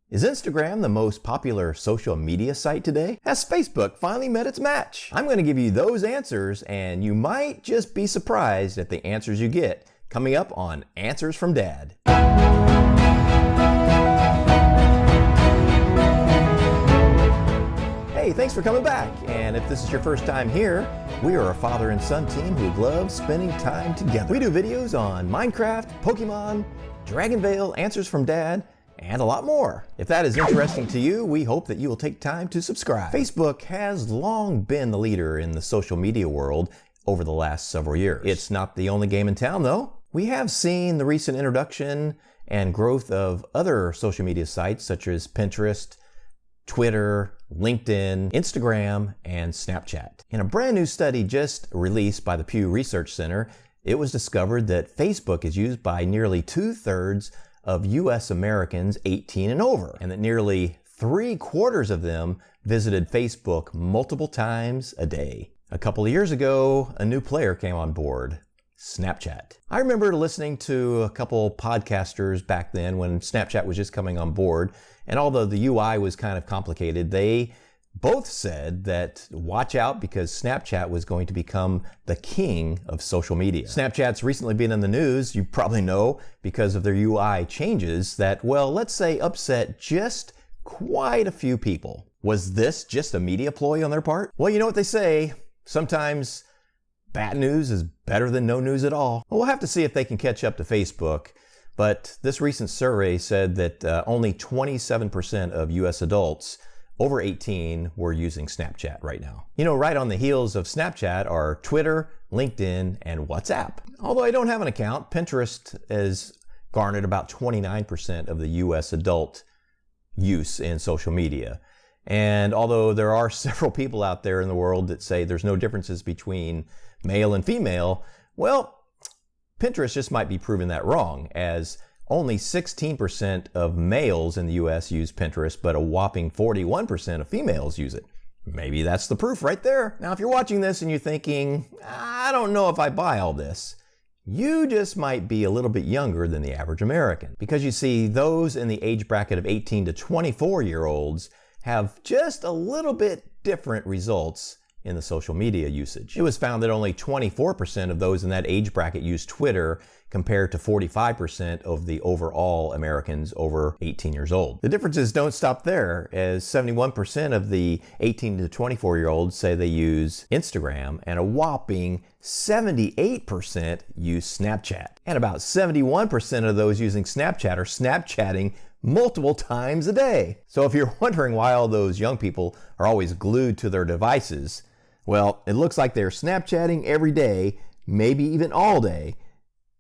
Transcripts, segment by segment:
Is Instagram the most popular social media site today? Has Facebook finally met its match? I'm going to give you those answers, and you might just be surprised at the answers you get coming up on Answers from Dad. Hey, thanks for coming back. And if this is your first time here, we are a father and son team who love spending time together. We do videos on Minecraft, Pokemon, Dragon Veil, Answers from Dad, and a lot more. If that is interesting to you, we hope that you will take time to subscribe. Facebook has long been the leader in the social media world over the last several years. It's not the only game in town though. We have seen the recent introduction and growth of other social media sites such as Pinterest, Twitter, LinkedIn, Instagram, and Snapchat. In a brand new study just released by the Pew Research Center, it was discovered that Facebook is used by nearly 2/3 of US Americans 18 and over, and that nearly 3/4 of them visited Facebook multiple times a day. A couple of years ago, a new player came on board, Snapchat. I remember listening to a couple podcasters back then when Snapchat was just coming on board, and although the UI was kind of complicated, they both said that watch out because Snapchat was going to become the king of social media. Snapchat's recently been in the news, you probably know, because of their UI changes that, well, let's say upset just quite a few people. Was this just a media ploy on their part? Well, you know what they say, sometimes bad news is better than no news at all. Well, we'll have to see if they can catch up to Facebook, but this recent survey said that only 27% of US adults over 18 were using Snapchat right now. You know, right on the heels of Snapchat are Twitter, LinkedIn, and WhatsApp. Although I don't have an account, Pinterest has garnered about 29% of the US adult use in social media. And although there are several people out there in the world that say there's no differences between male and female, well, Pinterest just might be proving that wrong, as only 16% of males in the US use Pinterest, but a whopping 41% of females use it. Maybe that's the proof right there. Now, if you're watching this and you're thinking, I don't know if I buy all this, you just might be a little bit younger than the average American. Because you see, those in the age bracket of 18 to 24-year-olds have just a little bit different results in the social media usage. It was found that only 24% of those in that age bracket use Twitter compared to 45% of the overall Americans over 18 years old. The differences don't stop there, as 71% of the 18 to 24-year-olds say they use Instagram, and a whopping 78% use Snapchat. And about 71% of those using Snapchat are Snapchatting multiple times a day. So if you're wondering why all those young people are always glued to their devices, well, it looks like they're Snapchatting every day, maybe even all day.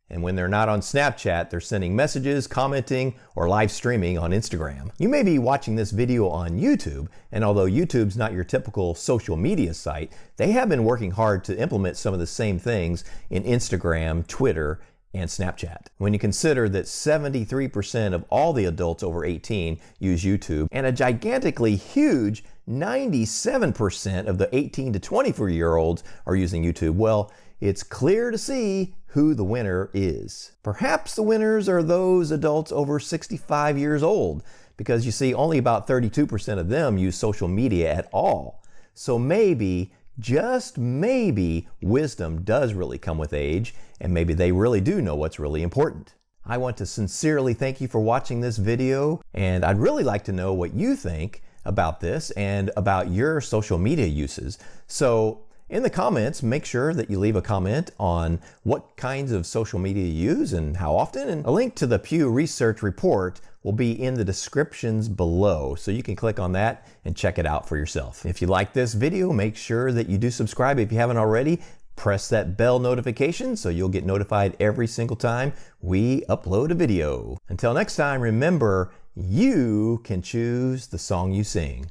And when they're not on Snapchat, they're sending messages, commenting, or live streaming on Instagram. You may be watching this video on YouTube, and although YouTube's not your typical social media site, they have been working hard to implement some of the same things in Instagram, Twitter, and Snapchat. When you consider that 73% of all the adults over 18 use YouTube, and a gigantically huge 97% of the 18 to 24-year-olds are using YouTube, well, it's clear to see who the winner is. Perhaps the winners are those adults over 65 years old, because you see, only about 32% of them use social media at all. So maybe, just maybe, wisdom does really come with age, and maybe they really do know what's really important. I want to sincerely thank you for watching this video, and I'd really like to know what you think about this and about your social media uses. So in the comments, make sure that you leave a comment on what kinds of social media you use and how often, and a link to the Pew Research report will be in the descriptions below, so you can click on that and check it out for yourself. If you like this video, make sure that you do subscribe if you haven't already. Press that bell notification so you'll get notified every single time we upload a video. Until next time, remember, you can choose the song you sing.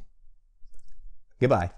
Goodbye.